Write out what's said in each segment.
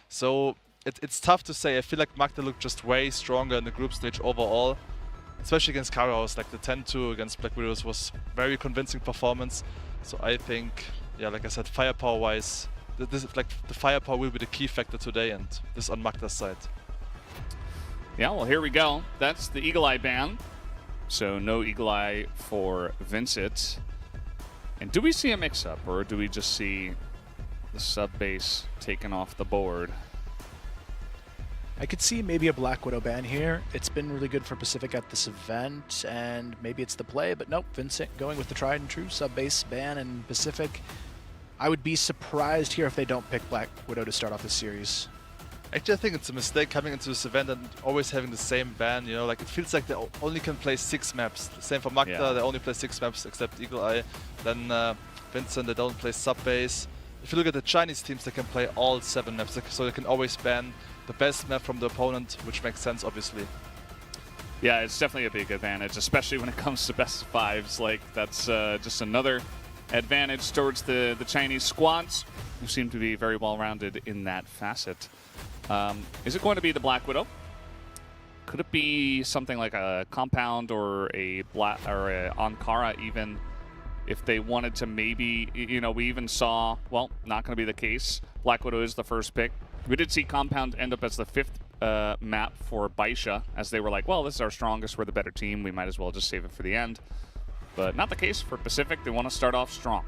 So it's tough to say. I feel like Macta looked just way stronger in the group stage overall, especially against Karaos. Like the 10-2 against Blackwidows was very convincing performance. So I think, yeah, like I said, firepower-wise, the firepower will be the key factor today, and this on Macta's side. Yeah, well, here we go. That's the Eagle Eye ban. So no Eagle Eye for Vincit. And do we see a mix-up, or do we just see the sub-base taken off the board? I could see maybe a Blackwidow ban here. It's been really good for Pacific at this event, and maybe it's the play, but nope, Vincit going with the tried and true sub-base ban in Pacific. I would be surprised here if they don't pick Blackwidow to start off the series. Actually, I think it's a mistake coming into this event and always having the same ban, you know, like it feels like they only can play 6 maps. The same for Macta, Yeah. They only play 6 maps except Eagle Eye. Then Vincent, they don't play sub-base. If you look at the Chinese teams, they can play all 7 maps, so they can always ban the best map from the opponent, which makes sense, obviously. Yeah, it's definitely a big advantage, especially when it comes to best of fives. Like, that's just another advantage towards the Chinese squads, who seem to be very well-rounded in that facet. Is it going to be the Blackwidow? Could it be something like a Compound or a Ankara even, if they wanted to maybe, you know, we even saw, well, not going to be the case. Blackwidow is the first pick. We did see Compound end up as the 5th map for Baisha, as they were like, well, this is our strongest, we're the better team, we might as well just save it for the end. But not the case for Pacific. They want to start off strong.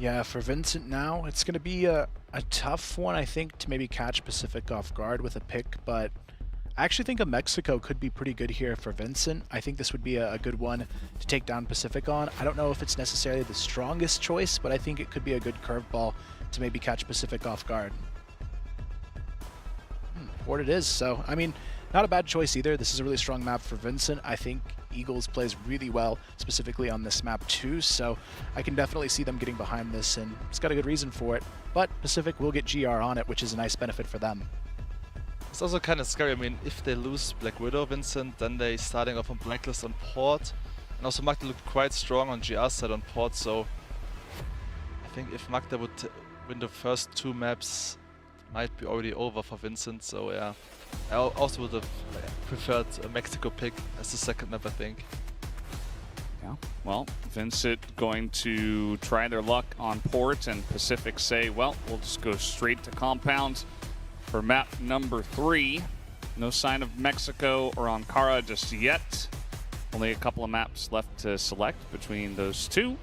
Yeah, for Vincent now, it's going to be a tough one, I think, to maybe catch Pacific off guard with a pick, but I actually think a Mexico could be pretty good here for Vincent. I think this would be a good one to take down Pacific on. I don't know if it's necessarily the strongest choice, but I think it could be a good curveball to maybe catch Pacific off guard. What it is, so, I mean, not a bad choice either. This is a really strong map for Vincent. I think Eagles plays really well, specifically on this map too, so I can definitely see them getting behind this, and it's got a good reason for it. But Pacific will get GR on it, which is a nice benefit for them. It's also kind of scary. I mean, if they lose Blackwidow, Vincent, then they starting off on Blacklist on Port. And also Macta looked quite strong on GR side on Port, so I think if Macta would win the first 2 maps, might be already over for Vincent, so yeah. I also would have preferred a Mexico pick as the 2nd map, I think. Yeah, well, Vincit going to try their luck on Port, and Pacific say, well, we'll just go straight to Compound for map number 3. No sign of Mexico or Ankara just yet. Only a couple of maps left to select between those 2.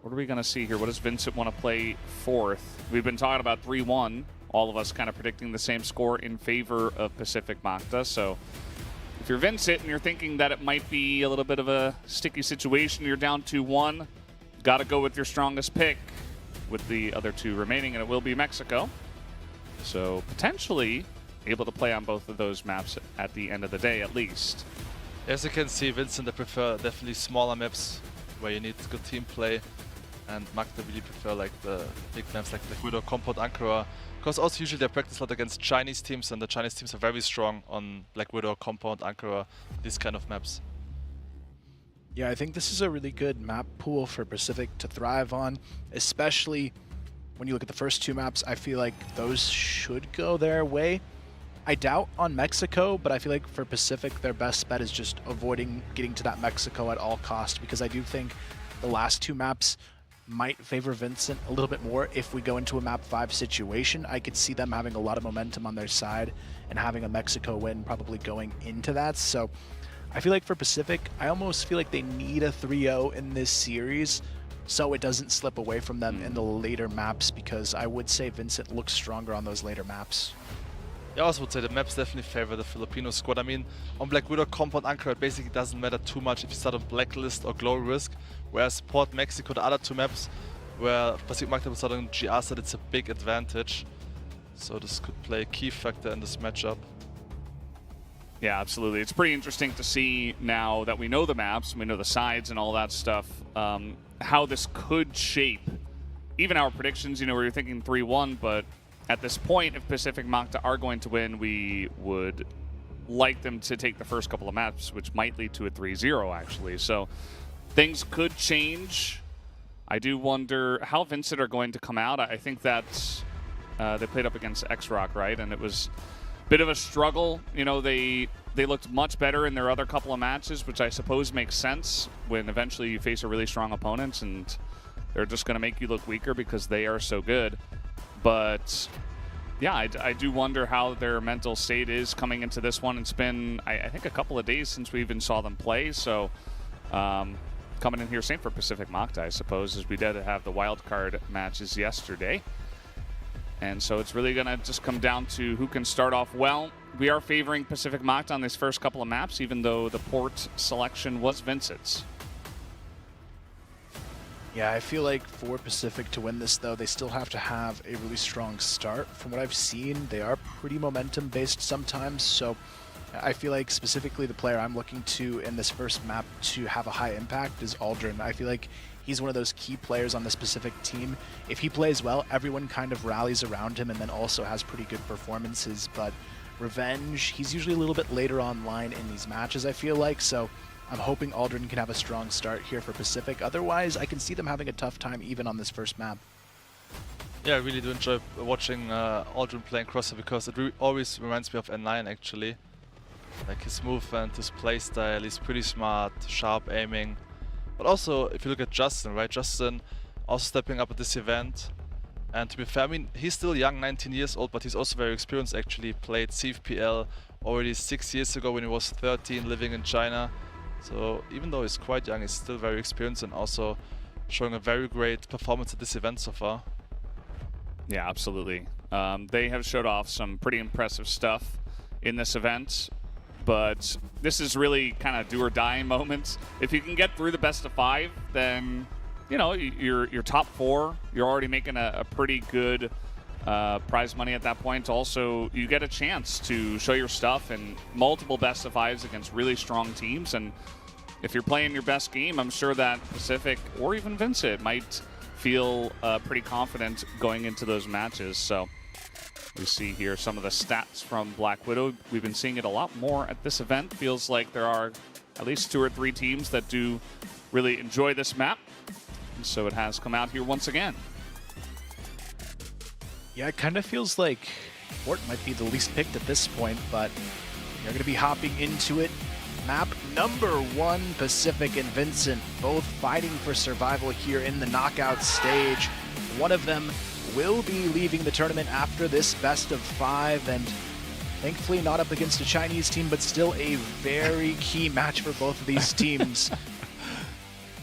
What are we going to see here? What does Vincit want to play 4th? We've been talking about 3-1. All of us kind of predicting the same score in favor of Pacific Macta. So if you're Vincit and you're thinking that it might be a little bit of a sticky situation, you're down 2-1, got to go with your strongest pick with the other 2 remaining, and it will be Mexico. So potentially able to play on both of those maps at the end of the day, at least. As you can see, Vincent, they prefer definitely smaller maps where you need good team play. And Macta really prefer like the big maps like Blackwidow, Compound, Ankara. Because also usually they practice a lot against Chinese teams, and the Chinese teams are very strong on Blackwidow, Compound, Ankara, these kind of maps. Yeah, I think this is a really good map pool for Pacific to thrive on, especially when you look at the first 2 maps. I feel like those should go their way. I doubt on Mexico, but I feel like for Pacific, their best bet is just avoiding getting to that Mexico at all cost, because I do think the last 2 maps might favor Vincent a little bit more. If we go into a map 5 situation, I could see them having a lot of momentum on their side and having a Mexico win probably going into that. So I feel like for Pacific, I almost feel like they need a 3-0 in this series so it doesn't slip away from them in the later maps, because I would say Vincent looks stronger on those later maps. Yeah, I also would say the maps definitely favor the Filipino squad. I mean, on Blackwidow, Compound, Ankara, it basically doesn't matter too much if you start on Blacklist or Glory Risk. Whereas Port, Mexico, the other 2 maps, where Pacific Macta will start on GR side, it's a big advantage. So this could play a key factor in this matchup. Yeah, absolutely. It's pretty interesting to see now that we know the maps, we know the sides and all that stuff, how this could shape even our predictions. You know, we were thinking 3-1, but at this point, if Pacific Macta are going to win, we would like them to take the first couple of maps, which might lead to a 3-0, actually. So things could change. I do wonder how Vincit are going to come out. I think that They played up against X-Rock, right? And it was a bit of a struggle. You know, they looked much better in their other couple of matches, which I suppose makes sense when eventually you face a really strong opponent and they're just going to make you look weaker because they are so good. But yeah, I do wonder how their mental state is coming into this one. It's been, I think, a couple of days since we even saw them play. So coming in here, same for Pacific Macta, I suppose, as we did have the wild card matches yesterday. And so it's really going to just come down to who can start off well. We are favoring Pacific Macta on these first couple of maps, even though the port selection was Vincit's. Yeah, I feel like for Pacific to win this, though, they still have to have a really strong start. From what I've seen, they are pretty momentum-based sometimes, so I feel like specifically the player I'm looking to in this first map to have a high impact is Aldrin. I feel like he's one of those key players on the Pacific team. If he plays well, everyone kind of rallies around him and then also has pretty good performances, but Revenge, he's usually a little bit later online in these matches, I feel like, so I'm hoping Aldrin can have a strong start here for Pacific. Otherwise, I can see them having a tough time even on this first map. Yeah, I really do enjoy watching Aldrin playing Crosshair because it always reminds me of N9 actually. Like his movement, his playstyle, he's pretty smart, sharp aiming. But also, if you look at Justin, right? Justin also stepping up at this event. And to be fair, I mean, he's still young, 19 years old, but he's also very experienced actually. Played CFPL already 6 years ago when he was 13, living in China. So even though he's quite young, he's still very experienced and also showing a very great performance at this event so far. Yeah, absolutely. They have showed off some pretty impressive stuff in this event, but this is really kind of do or die moments. If you can get through the best of 5, then you know you're top 4. You're already making a pretty good prize money at that point. Also, you get a chance to show your stuff in multiple best of 5s against really strong teams. And if you're playing your best game, I'm sure that Pacific or even Vincit might feel pretty confident going into those matches. So we see here some of the stats from Blackwidow. We've been seeing it a lot more at this event. Feels like there are at least 2 or 3 teams that do really enjoy this map. And so it has come out here once again. Yeah, it kind of feels like Port might be the least picked at this point, but they're going to be hopping into it. Map number 1, Pacific and Vincit, both fighting for survival here in the knockout stage. One of them will be leaving the tournament after this best of 5, and thankfully not up against a Chinese team, but still a very key match for both of these teams.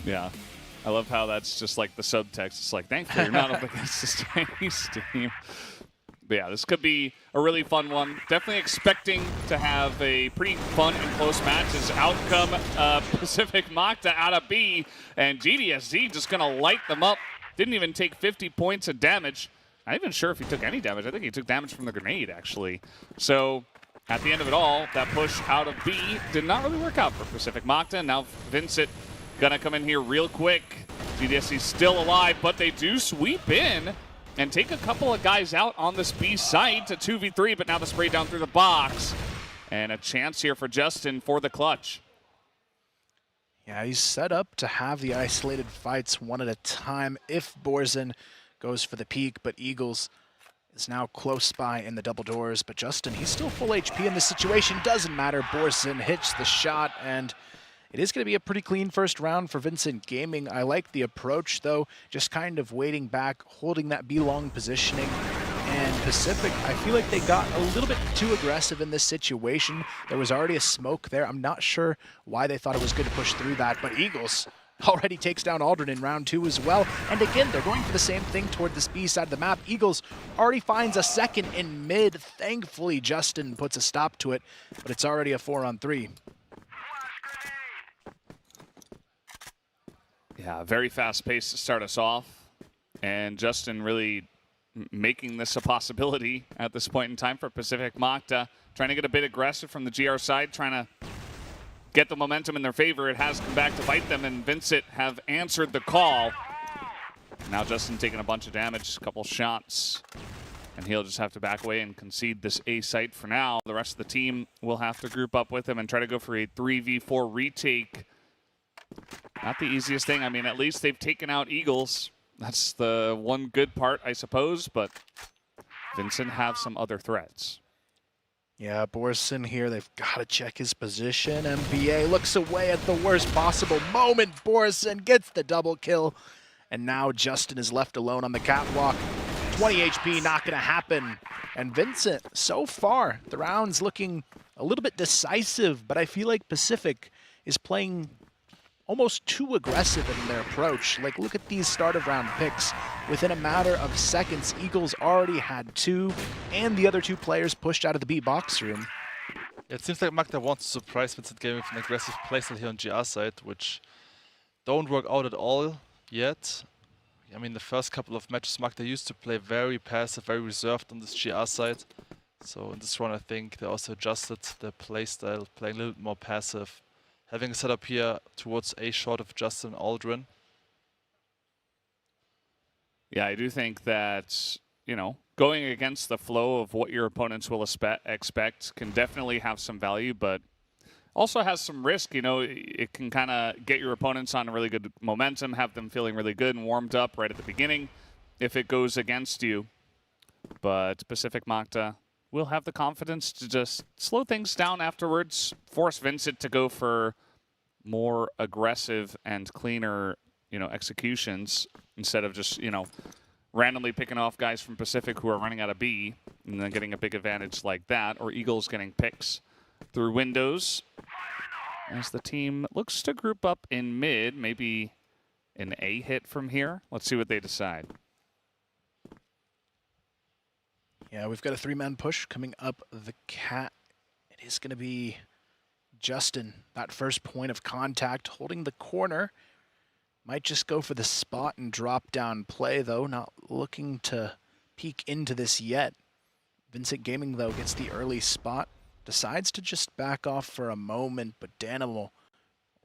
Yeah. I love how that's just like the subtext. It's like, thankfully you're not up against this Chinese team. But yeah, this could be a really fun one. Definitely expecting to have a pretty fun and close match as outcome Pacific Macta out of B, and GDSZ just going to light them up. Didn't even take 50 points of damage. Not even sure if he took any damage. I think he took damage from the grenade, actually. So at the end of it all, that push out of B did not really work out for Pacific Macta. Now Vincit gonna come in here real quick. GDSC still alive, but they do sweep in and take a couple of guys out on this B site to 2v3, but now the spray down through the box. And a chance here for Justin for the clutch. Yeah, he's set up to have the isolated fights one at a time if Borzen goes for the peak, but Eagles is now close by in the double doors. But Justin, he's still full HP in this situation. Doesn't matter. Borzen hits the shot, and it is going to be a pretty clean first round for Vincit Gaming. I like the approach, though, just kind of waiting back, holding that B-long positioning. And Pacific, I feel like they got a little bit too aggressive in this situation. There was already a smoke there. I'm not sure why they thought it was good to push through that, but Eagles already takes down Aldrin in round 2 as well. And again, they're going for the same thing toward this B side of the map. Eagles already finds a second in mid. Thankfully, Justin puts a stop to it, but it's already a 4-on-3. Yeah, very fast pace to start us off. And Justin really making this a possibility at this point in time for Pacific Macta. Trying to get a bit aggressive from the GR side, trying to get the momentum in their favor. It has come back to bite them, and Vincit have answered the call. Now Justin taking a bunch of damage, a couple shots, and he'll just have to back away and concede this A site for now. The rest of the team will have to group up with him and try to go for a 3v4 retake. Not the easiest thing. I mean, at least they've taken out Eagles. That's the one good part, I suppose, but Vincit have some other threats. Yeah, Borson here, they've got to check his position. MVA looks away at the worst possible moment. Borson gets the double kill. And now Justin is left alone on the catwalk. 20 HP, not going to happen. And Vincit, so far, the round's looking a little bit decisive, but I feel like Pacific is playing almost too aggressive in their approach. Like, look at these start of round picks. Within a matter of seconds, Eagles already had 2, and the other 2 players pushed out of the B box room. It seems like Macta wants to surprise Vincit game with an aggressive playstyle here on GR side, which don't work out at all yet. I mean, the first couple of matches, Macta used to play very passive, very reserved on this GR side. So in this run, I think they also adjusted their playstyle, playing a little bit more passive. Having a setup here towards A short of Justin Aldrin. Yeah, I do think that, you know, going against the flow of what your opponents will expect can definitely have some value, but also has some risk. You know, it can kind of get your opponents on a really good momentum, have them feeling really good and warmed up right at the beginning if it goes against you. But Pacific Macta will have the confidence to just slow things down afterwards, force Vincit to go for more aggressive and cleaner, you know, executions instead of just, you know, randomly picking off guys from Pacific who are running out of B and then getting a big advantage like that, or Eagles getting picks through windows. As the team looks to group up in mid, maybe an A hit from here. Let's see what they decide. Yeah, we've got a 3-man push coming up the cat. It is going to be Justin, that first point of contact, holding the corner. Might just go for the spot and drop down play, though. Not looking to peek into this yet. Vincit Gaming, though, gets the early spot. Decides to just back off for a moment, but Danimal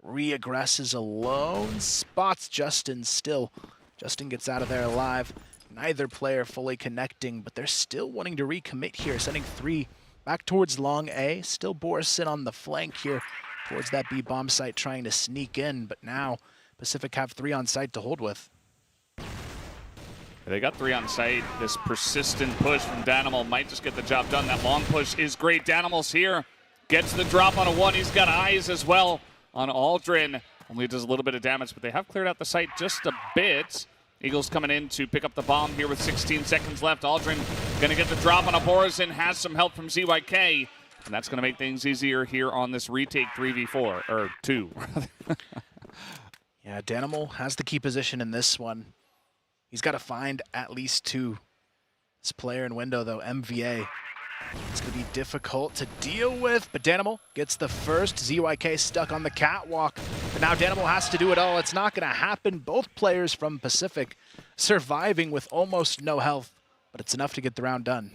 re-aggresses alone. Spots Justin still. Justin gets out of there alive. Neither player fully connecting, but they're still wanting to recommit here, sending 3 back towards long A. Still Borson on the flank here towards that B bomb site, trying to sneak in, but now Pacific have 3 on site to hold with. They got 3 on site. This persistent push from Danimal might just get the job done. That long push is great. Danimal's here. Gets the drop on a 1. He's got eyes as well on Aldrin. Only does a little bit of damage, but they have cleared out the site just a bit. Eagles coming in to pick up the bomb here with 16 seconds left. Aldrin going to get the drop on a Borazin. Has some help from ZYK. And that's going to make things easier here on this retake 3v4, or 2. Yeah, Danimal has the key position in this one. He's got to find at least 2. This player in window, though, MVA. It's going to be difficult to deal with, but Danimal gets the first. ZYK stuck on the catwalk, but now Danimal has to do it all. It's not going to happen. Both players from Pacific surviving with almost no health, but it's enough to get the round done.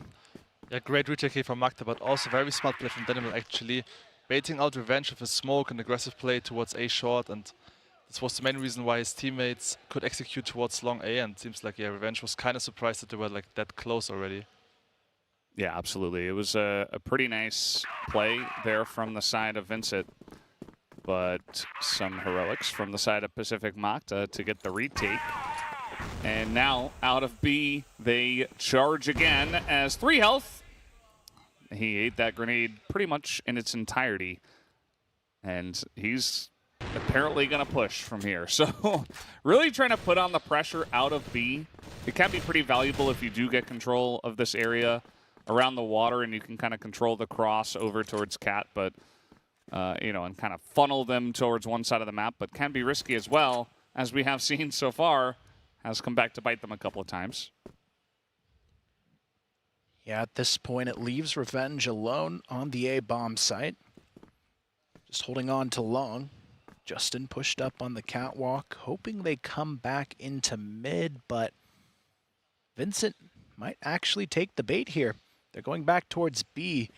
Yeah, great retake here from Macta, but also very smart play from Danimal, actually. Baiting out revenge with a smoke and aggressive play towards A short, and this was the main reason why his teammates could execute towards long A, and it seems like, yeah, Revenge was kind of surprised that they were like that close already. Yeah, absolutely. It was a pretty nice play there from the side of Vincit, but some heroics from the side of Pacific Macta to get the retake. And now out of B, they charge again as 3 health. He ate that grenade pretty much in its entirety, and he's apparently going to push from here. So really trying to put on the pressure out of B. It can be pretty valuable if you do get control of this area around the water and you can kind of control the cross over towards Cat, but you know, and kind of funnel them towards one side of the map, but can be risky as well, as we have seen so far, has come back to bite them a couple of times. Yeah, at this point it leaves Revenge alone on the A bomb site. Just holding on to long. Justin pushed up on the catwalk, hoping they come back into mid, but Vincit might actually take the bait here. They're going back towards B,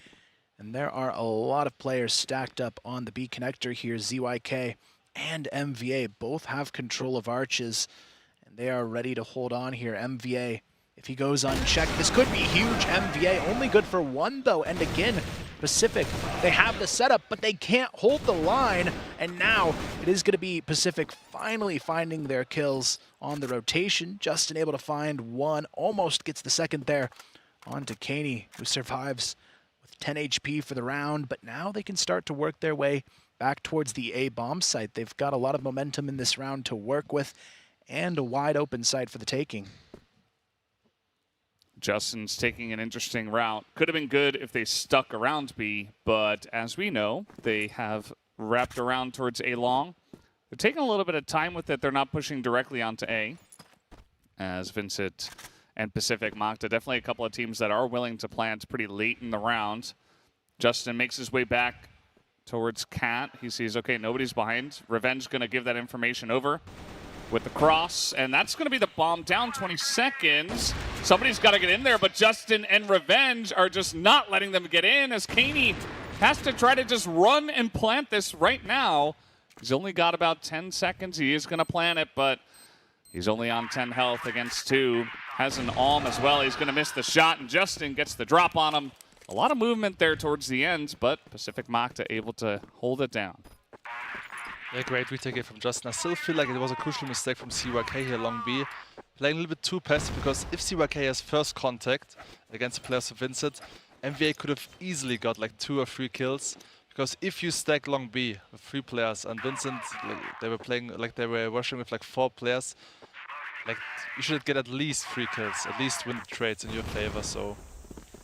and there are a lot of players stacked up on the B connector here. ZYK and MVA both have control of arches, and they are ready to hold on here. MVA, if he goes unchecked, this could be huge. MVA only good for 1, though, and again, Pacific, they have the setup, but they can't hold the line, and now it is going to be Pacific finally finding their kills on the rotation. Justin able to find 1, almost gets the second there On to Caney, who survives with 10 HP for the round, but now they can start to work their way back towards the A bomb site. They've got a lot of momentum in this round to work with, and a wide open site for the taking. Justin's taking an interesting route. Could have been good if they stuck around B, but as we know, they have wrapped around towards A long. They're taking a little bit of time with it. They're not pushing directly onto A, as Vincit and Pacific Macta, definitely a couple of teams that are willing to plant pretty late in the round. Justin makes his way back towards Cat. He sees, okay, nobody's behind. Revenge going to give that information over with the cross, and that's going to be the bomb down. 20 seconds. Somebody's got to get in there, but Justin and Revenge are just not letting them get in, as Caney has to try to just run and plant this right now. He's only got about 10 seconds. He is going to plant it, but he's only on 10 health against 2. Has an Alm as well. He's going to miss the shot, and Justin gets the drop on him. A lot of movement there towards the end, but Pacific Macta able to hold it down. Yeah, great retake here from Justin. I still feel like it was a crucial mistake from CYK here along B. Playing a little bit too passive, because if CYK has first contact against the players of Vincit, MVA could have easily got like 2 or 3 kills. Because if you stack long B with 3 players and Vincit, like, they were playing, like they were rushing with like 4 players, like you should get at least 3 kills, at least win the trades in your favor. So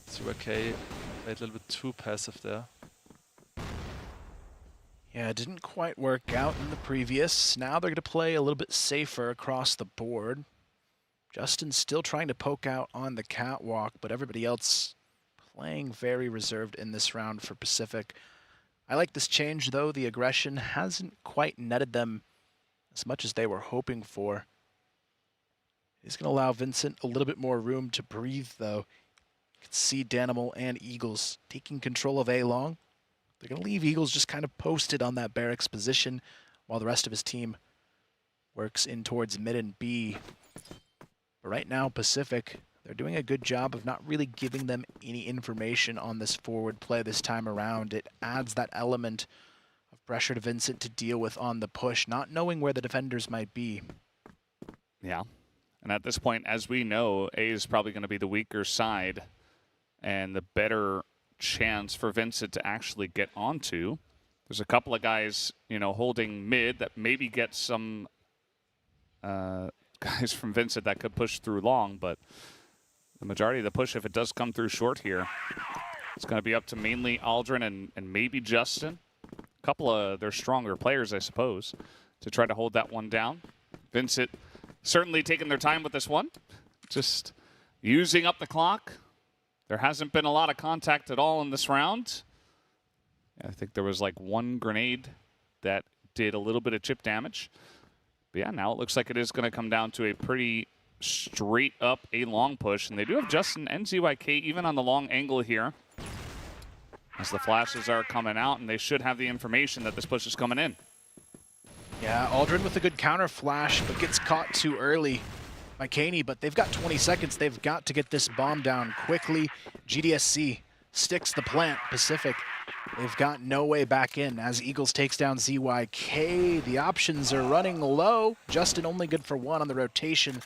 CYK played a little bit too passive there. Yeah, it didn't quite work out in the previous. Now they're going to play a little bit safer across the board. Justin's still trying to poke out on the catwalk, but everybody else playing very reserved in this round for Pacific. I like this change, though. The aggression hasn't quite netted them as much as they were hoping for. It's going to allow Vincent a little bit more room to breathe, though. You can see Danimal and Eagles taking control of A long. They're going to leave Eagles just kind of posted on that barracks position while the rest of his team works in towards mid and B. But right now, Pacific, they're doing a good job of not really giving them any information on this forward play this time around. It adds that element of pressure to Vincent to deal with on the push, not knowing where the defenders might be. Yeah. And at this point, as we know, A is probably going to be the weaker side and the better chance for Vincit to actually get onto. There's a couple of guys, you know, holding mid that maybe get some guys from Vincit that could push through long, but the majority of the push, if it does come through short here, it's going to be up to mainly Aldrin and maybe Justin. A couple of their stronger players, I suppose, to try to hold that one down. Vincit certainly taking their time with this one, just using up the clock. There hasn't been a lot of contact at all in this round. I think there was like 1 grenade that did a little bit of chip damage. But yeah, now it looks like it is going to come down to a pretty straight up A long push. And they do have Justin and ZYK even on the long angle here, as the flashes are coming out, and they should have the information that this push is coming in. Yeah, Aldrin with a good counter flash, but gets caught too early by Caney, but they've got 20 seconds. They've got to get this bomb down quickly. GDSC sticks the plant. Pacific, they've got no way back in as Eagles takes down ZYK. The options are running low. Justin only good for 1 on the rotation.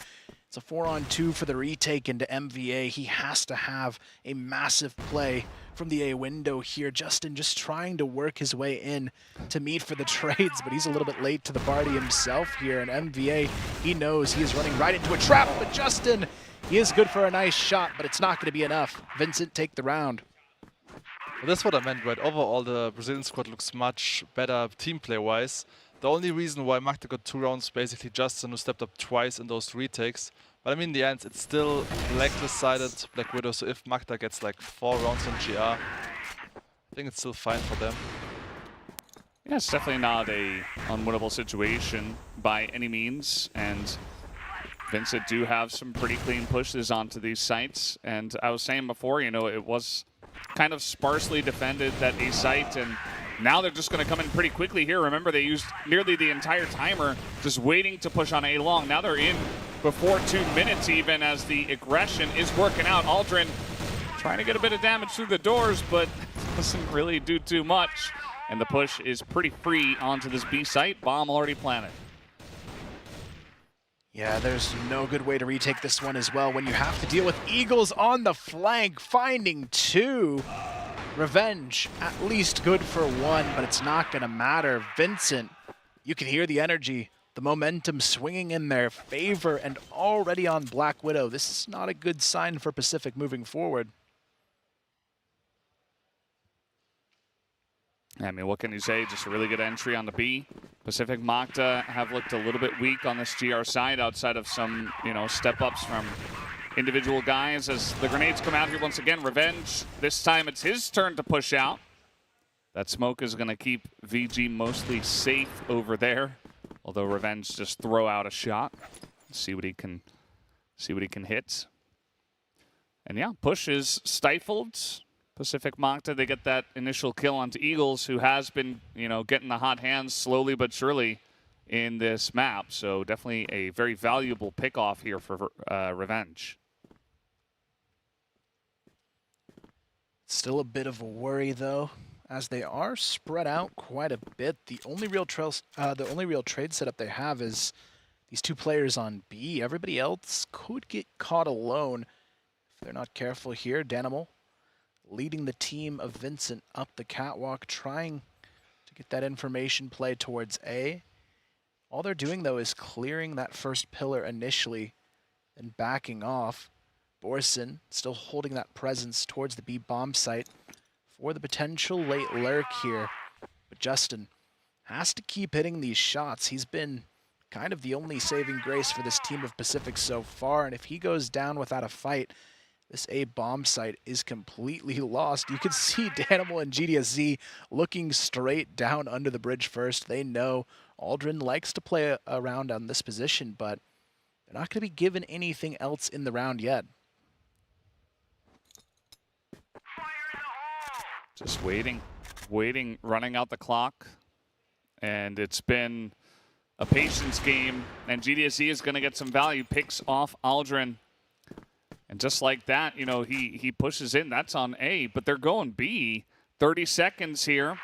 It's a 4-on-2 for the retake into MVA. He has to have a massive play from the A window here. Justin just trying to work his way in to meet for the trades, but he's a little bit late to the party himself here. And MVA, he knows he is running right into a trap, but Justin, he is good for a nice shot, but it's not going to be enough. Vincit take the round. Well, that's what I meant, right? Overall, the Brazilian squad looks much better team play-wise. The only reason why Macta got 2 rounds, basically Justin, who stepped up twice in those retakes. But I mean, in the end, it's still Blacklist-sided Blackwidow, so if Macta gets like 4 rounds on GR, I think it's still fine for them. Yeah, it's definitely not a unwinnable situation by any means, and Vincit do have some pretty clean pushes onto these sites. And I was saying before, you know, it was kind of sparsely defended, that A site, and now they're just going to come in pretty quickly here. Remember, they used nearly the entire timer just waiting to push on A long. Now they're in before 2 minutes even, as the aggression is working out. Aldrin trying to get a bit of damage through the doors, but doesn't really do too much. And the push is pretty free onto this B site. Bomb already planted. Yeah, there's no good way to retake this one as well when you have to deal with Eagles on the flank, finding two. Revenge, at least good for one, but it's not going to matter. Vincent, you can hear the energy, the momentum swinging in their favor, and already on Blackwidow. This is not a good sign for Pacific moving forward. I mean, what can you say? Just a really good entry on the B. Pacific Macta have looked a little bit weak on this GR side outside of some, step-ups from individual guys as the grenades come out here once again. Revenge, this time it's his turn to push out. That smoke is going to keep VG mostly safe over there, although Revenge just throw out a shot. See what he can hit. And yeah, push is stifled. Pacific Macta, they get that initial kill onto Eagles, who has been, getting the hot hands slowly but surely in this map. So definitely a very valuable pick-off here for Revenge. Still a bit of a worry, though, as they are spread out quite a bit. The only real trade setup they have is these two players on B. Everybody else could get caught alone if they're not careful here. Danimal leading the team of Vincent up the catwalk, trying to get that information play towards A. All they're doing, though, is clearing that first pillar initially and backing off. Borson still holding that presence towards the B bomb site for the potential late lurk here. But Justin has to keep hitting these shots. He's been kind of the only saving grace for this team of Pacific so far, and if he goes down without a fight, this A bomb site is completely lost. You can see Danimal and GDSZ looking straight down under the bridge first. They know Aldrin likes to play around on this position, but they're not going to be given anything else in the round yet. Just waiting, running out the clock. And it's been a patience game, and GDSZ is going to get some value. Picks off Aldrin. And just like that, he pushes in. That's on A, but they're going B. 30 seconds here.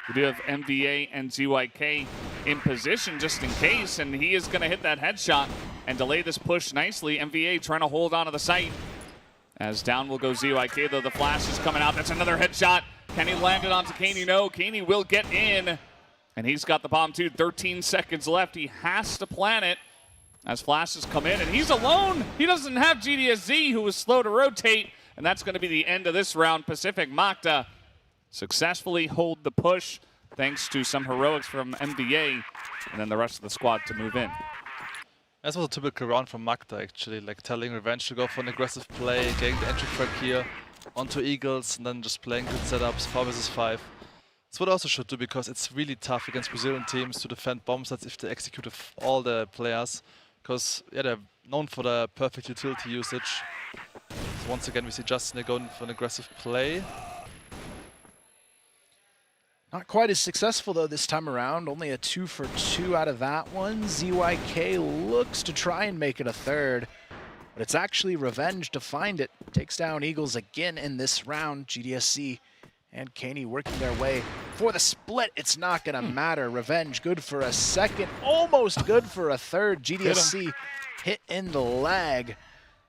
We do have MVA and ZYK in position just in case, and he is going to hit that headshot and delay this push nicely. MVA trying to hold on to the site. As down will go ZYK, though the flash is coming out. That's another headshot. Can he land it onto Kaney? No, Kaney will get in. And he's got the bomb too. 13 seconds left. He has to plant it as flashes come in, and he's alone. He doesn't have GDSZ, who was slow to rotate, and that's going to be the end of this round. Pacific Macta successfully hold the push thanks to some heroics from MVA, and then the rest of the squad to move in. That was a typical round from Macta, actually, like telling Revenge to go for an aggressive play, getting the entry frag here onto Eagles, and then just playing good setups, 4 versus 5. That's what I also should do, because it's really tough against Brazilian teams to defend bomb sets if they execute with all the players. Because, yeah, they're known for the perfect utility usage. So once again, we see Justin going for an aggressive play. Not quite as successful, though, this time around. Only a 2 for 2 out of that one. ZYK looks to try and make it a third, but it's actually Revenge to find it. Takes down Eagles again in this round. GDSC and Kaney working their way for the split. It's not going to matter. Revenge good for a second, almost good for a third. GDSC hit in the leg,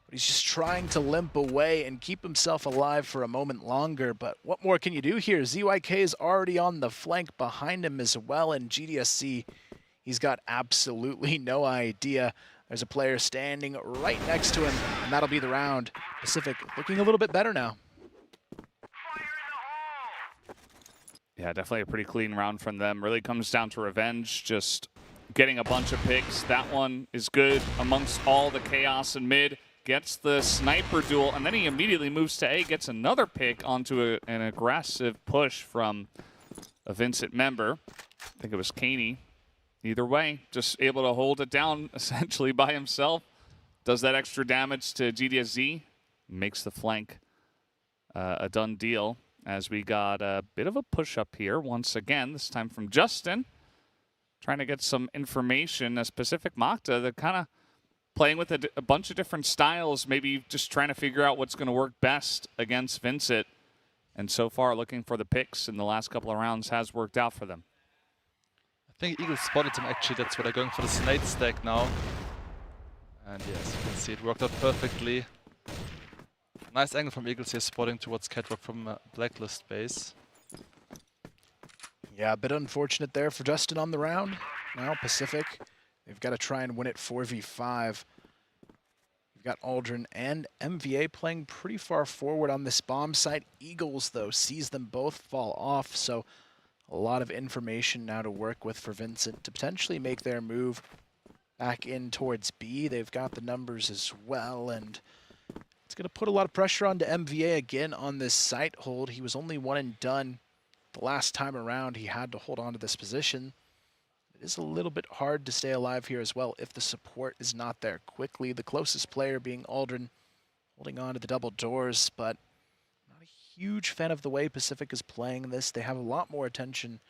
but he's just trying to limp away and keep himself alive for a moment longer. But what more can you do here? ZYK is already on the flank behind him as well, and GDSC, he's got absolutely no idea. There's a player standing right next to him, and that'll be the round. Pacific looking a little bit better now. Yeah, definitely a pretty clean round from them. Really comes down to Revenge, just getting a bunch of picks. That one is good amongst all the chaos in mid. Gets the sniper duel, and then he immediately moves to A, gets another pick onto an aggressive push from a Vincit member. I think it was Kaney. Either way, just able to hold it down essentially by himself. Does that extra damage to GDSZ. Makes the flank a done deal. As we got a bit of a push up here once again, this time from Justin. Trying to get some information. As Pacific Macta, they're kind of playing with a bunch of different styles, maybe just trying to figure out what's going to work best against Vincit. And so far, looking for the picks in the last couple of rounds has worked out for them. I think Eagles spotted him, actually. That's why they're going for the Snake stack now. And yes, you can see it worked out perfectly. Nice angle from Eagles here, spotting towards Catwalk from Blacklist base. Yeah, a bit unfortunate there for Justin on the round. Now Pacific, they've got to try and win it 4v5. We've got Aldrin and MVA playing pretty far forward on this bomb site. Eagles, though, sees them both fall off, so a lot of information now to work with for Vincit to potentially make their move back in towards B. They've got the numbers as well, and it's going to put a lot of pressure onto MVA again on this site hold. He was only one and done the last time around. He had to hold on to this position. It is a little bit hard to stay alive here as well if the support is not there quickly. The closest player being Aldrin, holding on to the double doors, but not a huge fan of the way Pacific is playing this. They have a lot more attention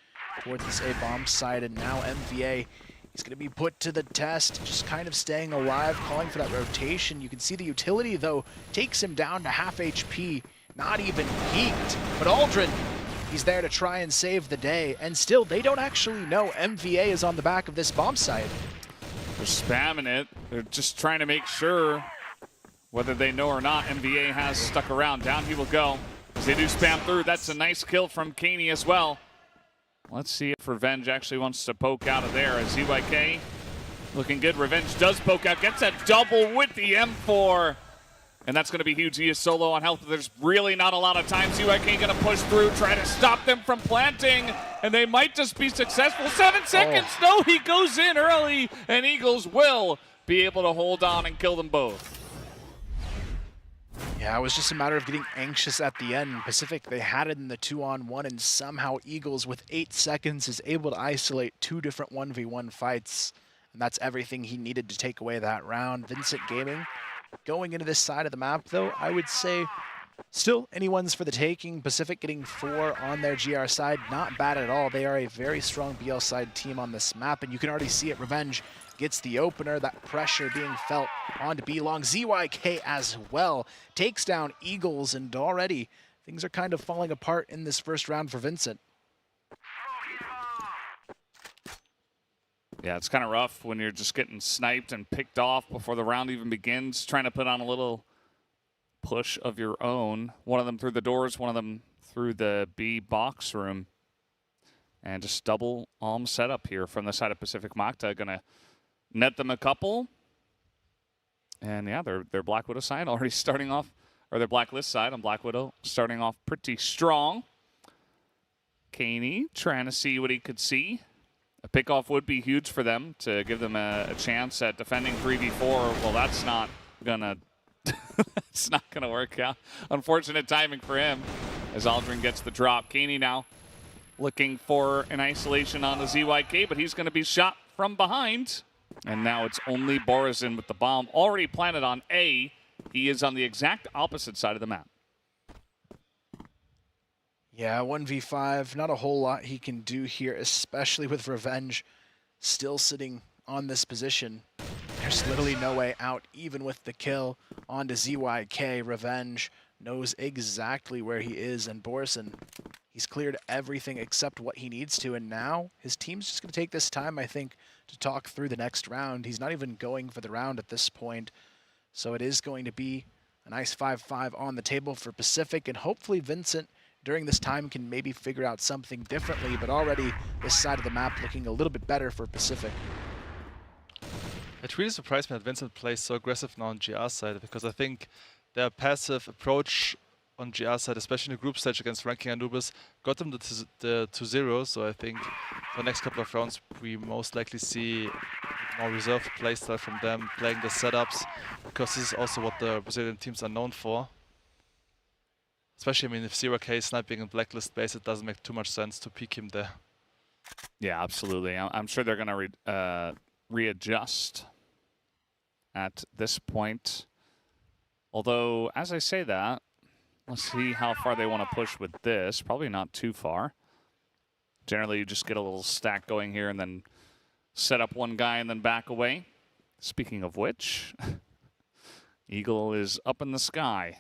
towards this A-bomb side, and now MVA is going to be put to the test, just kind of staying alive, calling for that rotation. You can see the utility, though, takes him down to half HP, not even peaked. But Aldrin, he's there to try and save the day, and still, they don't actually know MVA is on the back of this bomb site. They're spamming it. They're just trying to make sure, whether they know or not, MVA has stuck around. Down he will go. As they do spam through, that's a nice kill from Kaney as well. Let's see if Revenge actually wants to poke out of there. As ZYK looking good. Revenge does poke out, gets a double with the M4. And that's going to be huge. He is solo on health. There's really not a lot of time. ZYK going to push through, try to stop them from planting. And they might just be successful. 7 seconds. No, he goes in early. And Eagles will be able to hold on and kill them both. Yeah, it was just a matter of getting anxious at the end. Pacific, they had it in the 2-on-1, and somehow Eagles, with 8 seconds, is able to isolate 2 different 1v1 fights. And that's everything he needed to take away that round. Vincit Gaming, going into this side of the map, though, I would say still anyone's for the taking. Pacific getting 4 on their GR side, not bad at all. They are a very strong BL side team on this map, and you can already see it. Revenge gets the opener, that pressure being felt onto B-Long. ZYK as well takes down Eagles, and already things are kind of falling apart in this first round for Vincit. Yeah, it's kind of rough when you're just getting sniped and picked off before the round even begins, trying to put on a little push of your own. One of them through the doors, one of them through the B box room. And just double alm setup here from the side of Pacific. Macta going to net them a couple. And yeah, their Blackwidow side already starting off, or their Blacklist side on Blackwidow starting off pretty strong. Kaney trying to see what he could see. A pickoff would be huge for them to give them a chance at defending 3v4. Well, that's not gonna it's not gonna work out. Unfortunate timing for him as Aldrin gets the drop. Kaney now looking for an isolation on the ZYK, but he's gonna be shot from behind. And now it's only Borazin with the bomb already planted on A. He is on the exact opposite side of the map. Yeah, 1v5, not a whole lot he can do here, especially with Revenge still sitting on this position. There's literally no way out, even with the kill onto ZYK. Revenge knows exactly where he is, and Borson, he's cleared everything except what he needs to, and now his team's just going to take this time, I think, to talk through the next round. He's not even going for the round at this point, so it is going to be a nice 5-5 on the table for Pacific, and hopefully Vincit during this time can maybe figure out something differently, but already this side of the map looking a little bit better for Pacific. It really surprised me that Vincit plays so aggressive now on GR side, because I think their passive approach on GR side, especially in the group stage against ranking Anubis, got them the 2-0, so I think for the next couple of rounds we most likely see more reserved playstyle from them, playing the setups, because this is also what the Brazilian teams are known for. Especially, I mean, if 0K is sniping in Blacklist base, it doesn't make too much sense to peek him there. Yeah, absolutely. I'm sure they're going to readjust at this point. Although, as I say that, let's see how far they want to push with this. Probably not too far. Generally, you just get a little stack going here and then set up one guy and then back away. Speaking of which, Eagle is up in the sky.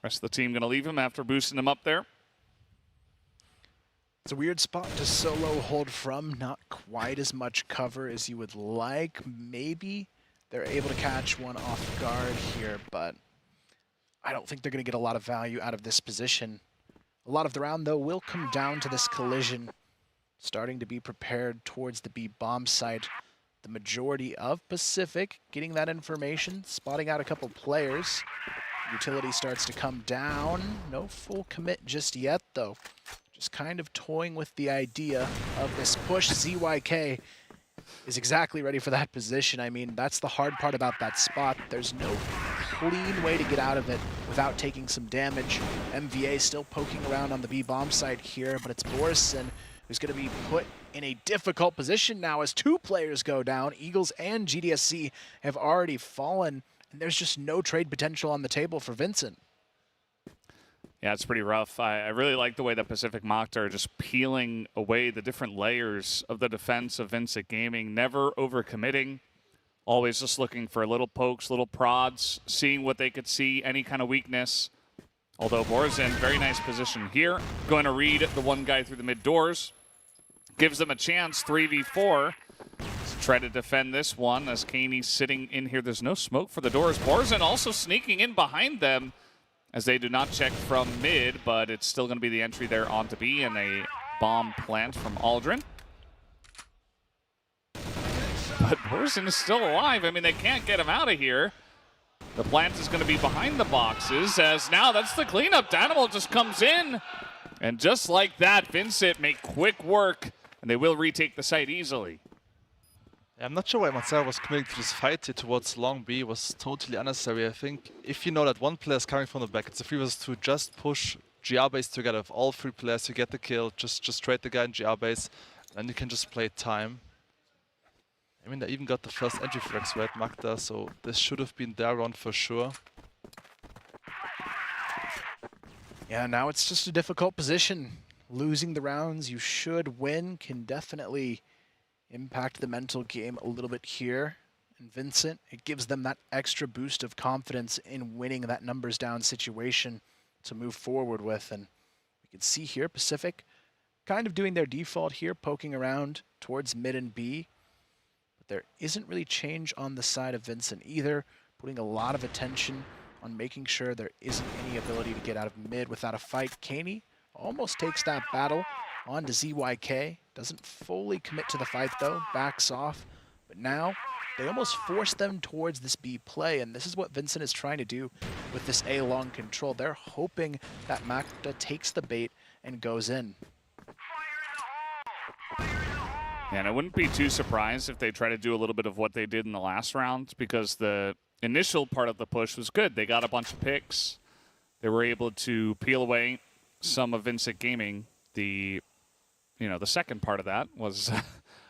Rest of the team going to leave him after boosting him up there. It's a weird spot to solo hold from. Not quite as much cover as you would like. Maybe they're able to catch one off guard here, but I don't think they're going to get a lot of value out of this position. A lot of the round, though, will come down to this collision, starting to be prepared towards the B bomb site. The majority of Pacific getting that information, spotting out a couple players. Utility starts to come down. No full commit just yet, though. Just kind of toying with the idea of this push. ZYK is exactly ready for that position. I mean, that's the hard part about that spot. There's no clean way to get out of it without taking some damage. MVA still poking around on the B bomb site here, but it's Borison who's going to be put in a difficult position now as two players go down. Eagles and GDSC have already fallen, and there's just no trade potential on the table for Vincit. Yeah, it's pretty rough. I really like the way that Pacific Macta are just peeling away the different layers of the defense of Vincit Gaming, never overcommitting, always just looking for little pokes, little prods, seeing what they could see, any kind of weakness. Although Borison, very nice position here, going to read the one guy through the mid doors, gives them a chance, 3v4. Let's try to defend this one as Kaney's sitting in here. There's no smoke for the doors. Borison also sneaking in behind them, as they do not check from mid, but it's still going to be the entry there onto B and a bomb plant from Aldrin. But Borison is still alive. I mean, they can't get him out of here. The plant is going to be behind the boxes, as now that's the cleanup. Danimal just comes in, and just like that, Vincit make quick work, and they will retake the site easily. I'm not sure why Macta was committing to this fight here towards long B. It was totally unnecessary. I think if you know that one player is coming from the back, it's a 3 vs 2. Just push GR base together with all 3 players. You get the kill. Just trade the guy in GR base, and you can just play time. I mean, they even got the first entry frags, right, Macta? So this should have been their round for sure. Yeah, now it's just a difficult position. Losing the rounds you should win can definitely impact the mental game a little bit here. And Vincit, it gives them that extra boost of confidence in winning that numbers down situation to move forward with. And we can see here Pacific kind of doing their default here, poking around towards mid and B. But there isn't really change on the side of Vincit either, putting a lot of attention on making sure there isn't any ability to get out of mid without a fight. Kaney almost takes that battle onto ZYK. Doesn't fully commit to the fight though, backs off. But now they almost force them towards this B play, and this is what Vincit is trying to do with this A long control. They're hoping that Macta takes the bait and goes in. Yeah, and I wouldn't be too surprised if they try to do a little bit of what they did in the last round, because the initial part of the push was good. They got a bunch of picks. They were able to peel away some of Vincit Gaming. The second part of that was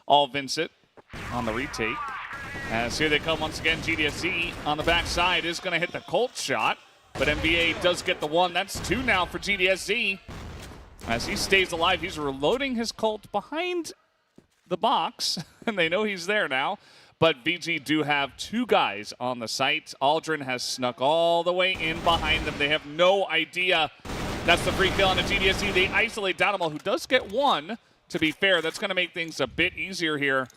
all Vincit on the retake. As here they come once again, GDSC on the backside is going to hit the Colt shot, but NBA does get the one. That's 2 now for GDSC. As he stays alive, he's reloading his Colt behind the box, and they know he's there now. But VG do have 2 guys on the site. Aldrin has snuck all the way in behind them. They have no idea. That's the free kill on the GDSC. They isolate Danimal, who does get 1. To be fair, that's going to make things a bit easier here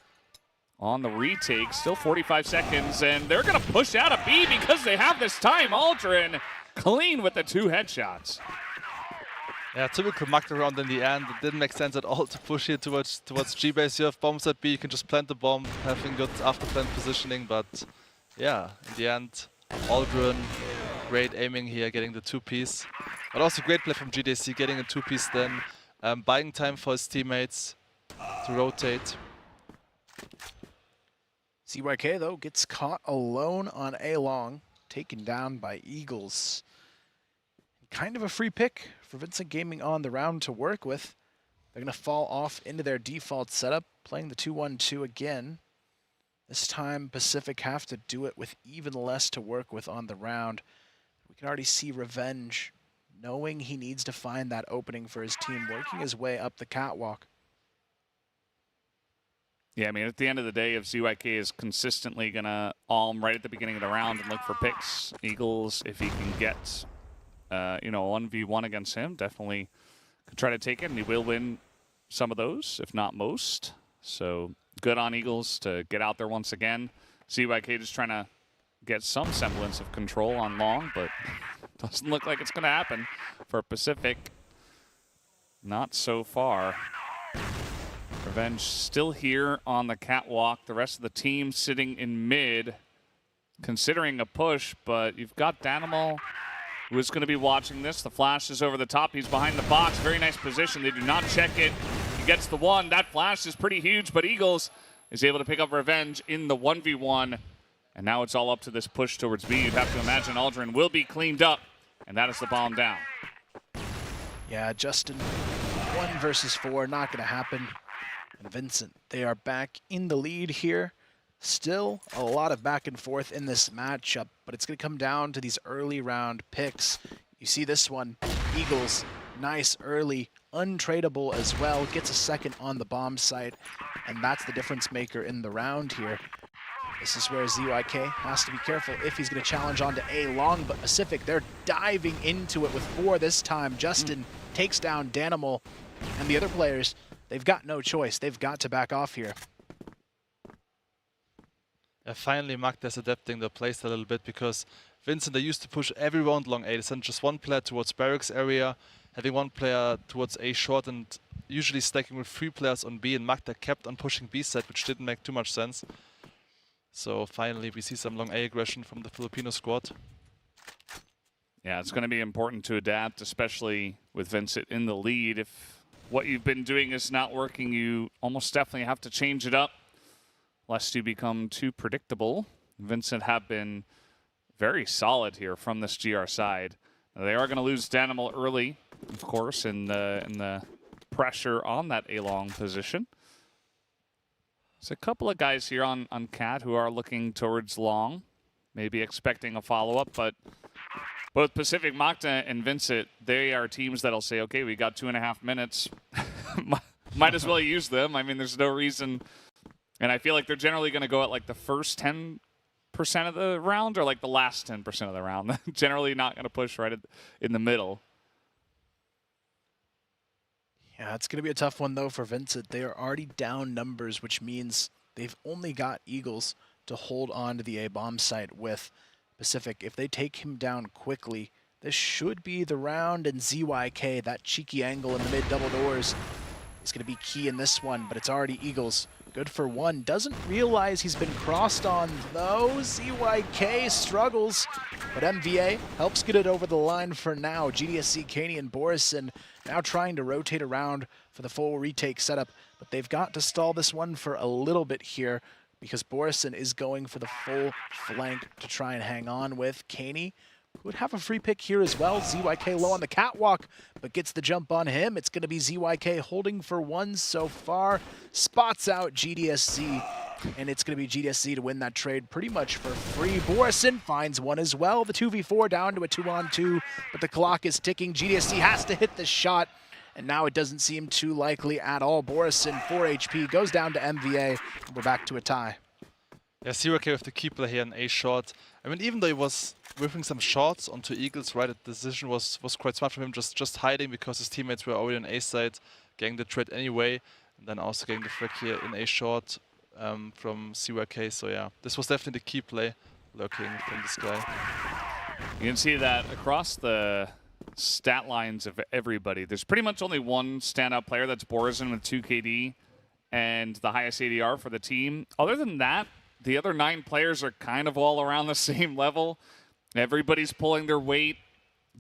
on the retake. Still 45 seconds, and they're going to push out a B because they have this time. Aldrin clean with the 2 headshots. Yeah, typical Macta round in the end. It didn't make sense at all to push here towards G base. You have bombs at B, you can just plant the bomb, having good after plant positioning, but yeah, in the end, Aldrin, great aiming here, getting the 2-piece. But also great play from GDC, getting a 2-piece then, buying time for his teammates to rotate. ZYK, though, gets caught alone on A long, taken down by Eagles. Kind of a free pick for Vincit Gaming on the round to work with. They're going to fall off into their default setup, playing the 2-1-2 again. This time, Pacific have to do it with even less to work with on the round. We can already see Revenge, knowing he needs to find that opening for his team, working his way up the catwalk. Yeah, I mean, at the end of the day, if ZYK is consistently going to alm right at the beginning of the round and look for picks, Eagles, if he can get, a 1v1 against him, definitely could try to take it, and he will win some of those, if not most. So good on Eagles to get out there once again. CYK just trying to get some semblance of control on long, but doesn't look like it's going to happen for Pacific. Not so far. Revenge still here on the catwalk. The rest of the team sitting in mid, considering a push, but you've got Danimal, who is going to be watching this. The flash is over the top. He's behind the box. Very nice position. They do not check it. He gets the one. That flash is pretty huge, but Eagles is able to pick up Revenge in the 1v1. And now it's all up to this push towards B. You'd have to imagine Aldrin will be cleaned up, and that is the bomb down. Yeah, Justin, 1 versus 4, not going to happen. And Vincent, they are back in the lead here. Still a lot of back and forth in this matchup, but it's going to come down to these early round picks. You see this one, Eagles, nice early, untradeable as well, gets a second on the bomb site, and that's the difference maker in the round here. This is where ZYK has to be careful if he's going to challenge onto A long, but Pacific, they're diving into it with 4 this time. Justin takes down Danimal, and the other players, they've got no choice. They've got to back off here. Finally, Macta is adapting the playstyle a little bit, because Vincent, they used to push every round long A. They sent just 1 player towards barracks area, having 1 player towards A short, and usually stacking with 3 players on B, and Macta kept on pushing B set, which didn't make too much sense. So finally, we see some long A aggression from the Filipino squad. Yeah, it's going to be important to adapt, especially with Vincit in the lead. If what you've been doing is not working, you almost definitely have to change it up, lest you become too predictable. Vincent have been very solid here from this GR side. Now, they are going to lose Danimal early, of course, in the pressure on that A-long position. There's a couple of guys here on Cat who are looking towards long, maybe expecting a follow-up, but both Pacific, Macta, and Vincit, they are teams that'll say, okay, we got 2.5 minutes. Might as well use them. I mean, there's no reason. And I feel like they're generally going to go at like the first 10% of the round or like the last 10% of the round. Generally not going to push right in the middle. Yeah, it's going to be a tough one, though, for Vincent. They are already down numbers, which means they've only got Eagles to hold on to the A-bomb site with. Pacific, if they take him down quickly, this should be the round, and ZYK, that cheeky angle in the mid double doors, is going to be key in this one, but it's already Eagles. Good for 1. Doesn't realize he's been crossed on, though. ZYK struggles, but MVA helps get it over the line for now. GDSC, Kaney, and Borison now trying to rotate around for the full retake setup, but they've got to stall this one for a little bit here because Borison is going for the full flank to try and hang on with. Kaney would have a free pick here as well. ZYK low on the catwalk, but gets the jump on him. It's going to be ZYK holding for 1 so far. Spots out GDSC, and it's going to be GDSC to win that trade pretty much for free. Borison finds 1 as well. The 2v4 down to a 2-on-2, but the clock is ticking. GDSC has to hit the shot, and now it doesn't seem too likely at all. Borison, 4 HP, goes down to MVA, and we're back to a tie. Yeah, ZYK with the key play here in A short. I mean, even though he was whipping some shots onto Eagles, right, the decision was quite smart from him, just hiding because his teammates were already on A side, getting the trade anyway, and then also getting the frag here in A short from ZYK. So yeah, this was definitely the key play lurking from this guy. You can see that across the stat lines of everybody, there's pretty much only 1 standout player, that's Borison with 2 KD and the highest ADR for the team. Other than that, the other 9 players are kind of all around the same level. Everybody's pulling their weight,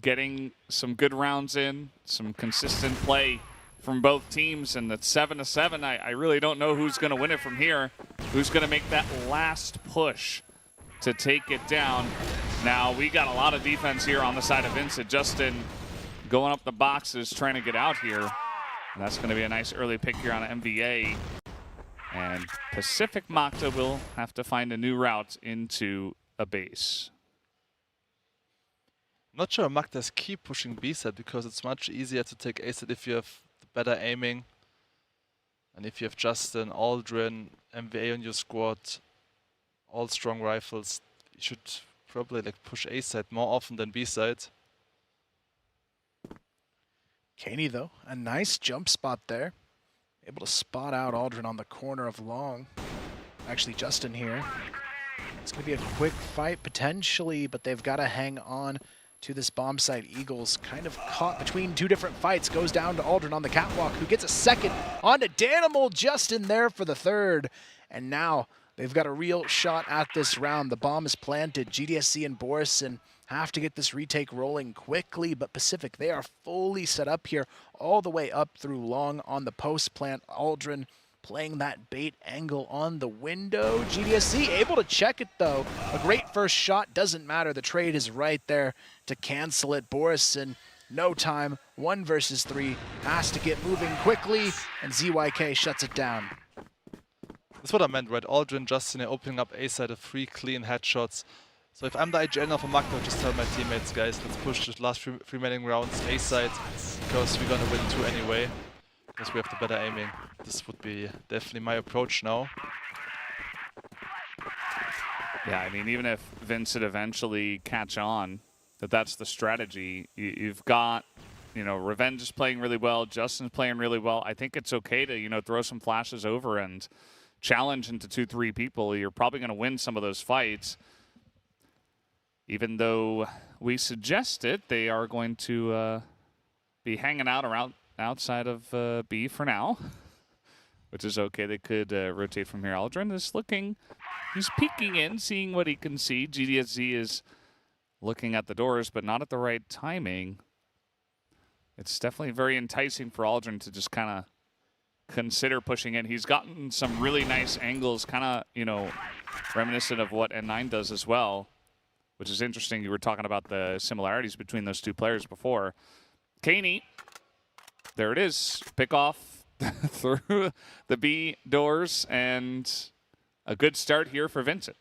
getting some good rounds in, some consistent play from both teams, and at 7-7, I really don't know who's going to win it from here, who's going to make that last push to take it down. Now, we got a lot of defense here on the side of Vincit. Justin going up the boxes, trying to get out here. And that's going to be a nice early pick here on MVA. And Pacific Macta will have to find a new route into a base. Not sure Macta's keep pushing B set because it's much easier to take A set if you have better aiming. And if you have Justin, Aldrin, MVA on your squad, all strong rifles, you should probably like push A side more often than B side. Kaney, though, a nice jump spot there. Able to spot out Aldrin on the corner of long. Actually, Justin here. It's going to be a quick fight potentially, but they've got to hang on to this bomb site. Eagles kind of caught between two different fights. Goes down to Aldrin on the catwalk, who gets a second onto Danimal just in there for the third. And now they've got a real shot at this round. The bomb is planted. GDSC and Borison have to get this retake rolling quickly, but Pacific, they are fully set up here all the way up through long on the post plant. Aldrin playing that bait angle on the window. GDSC able to check it though. A great first shot, doesn't matter. The trade is right there to cancel it. Borison, no time, 1 versus 3, has to get moving quickly, and ZYK shuts it down. That's what I meant, right? Aldrin, Justin opening up A side of 3 clean headshots. So if I'm the IGN of a Macta, I'll just tell my teammates, guys, let's push the last three remaining rounds A side, because we're gonna win 2 anyway. Because we have the better aiming. This would be definitely my approach now. Yeah, I mean, even if Vincit eventually catch on, that's the strategy. You've got, you know, Revenge is playing really well, Justin's playing really well. I think it's okay to, you know, throw some flashes over and challenge into 2-3 people. You're probably going to win some of those fights. Even though we suggest it, they are going to be hanging out around outside of B for now, which is okay. They could rotate from here. Aldrin is looking, he's peeking in, seeing what he can see. GDSZ is looking at the doors, but not at the right timing. It's definitely very enticing for Aldrin to just kind of consider pushing in. He's gotten some really nice angles, kind of, you know, reminiscent of what N9 does as well, which is interesting. You were talking about the similarities between those two players before. Kaney, there it is. Pick off through the B doors, and a good start here for Vincit.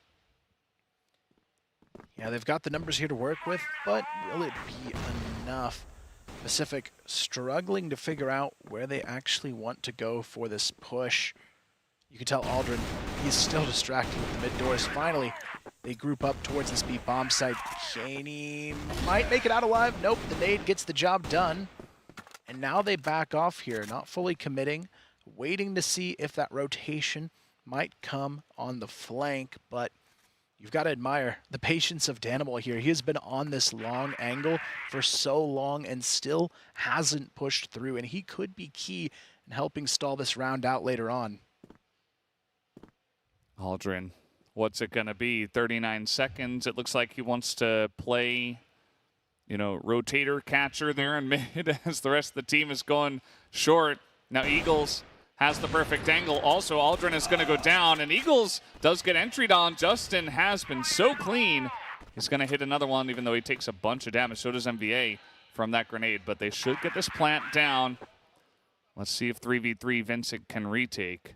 Yeah, they've got the numbers here to work with, but will it be enough? Pacific struggling to figure out where they actually want to go for this push. You can tell Aldrin, he's still distracted with the mid doors. Finally, they group up towards this B bomb site. Kaney might make it out alive. Nope, the nade gets the job done. And now they back off here, not fully committing, waiting to see if that rotation might come on the flank, but you've got to admire the patience of Danimal here. He has been on this long angle for so long and still hasn't pushed through, and he could be key in helping stall this round out later on. Aldrin, what's it going to be? 39 seconds. It looks like he wants to play, you know, rotator catcher there in mid as the rest of the team is going short. Now Eagles has the perfect angle. Also, Aldrin is going to go down, and Eagles does get entried on. Justin has been so clean. He's going to hit another one, even though he takes a bunch of damage. So does MVA from that grenade, but they should get this plant down. Let's see if 3v3 Vincit can retake.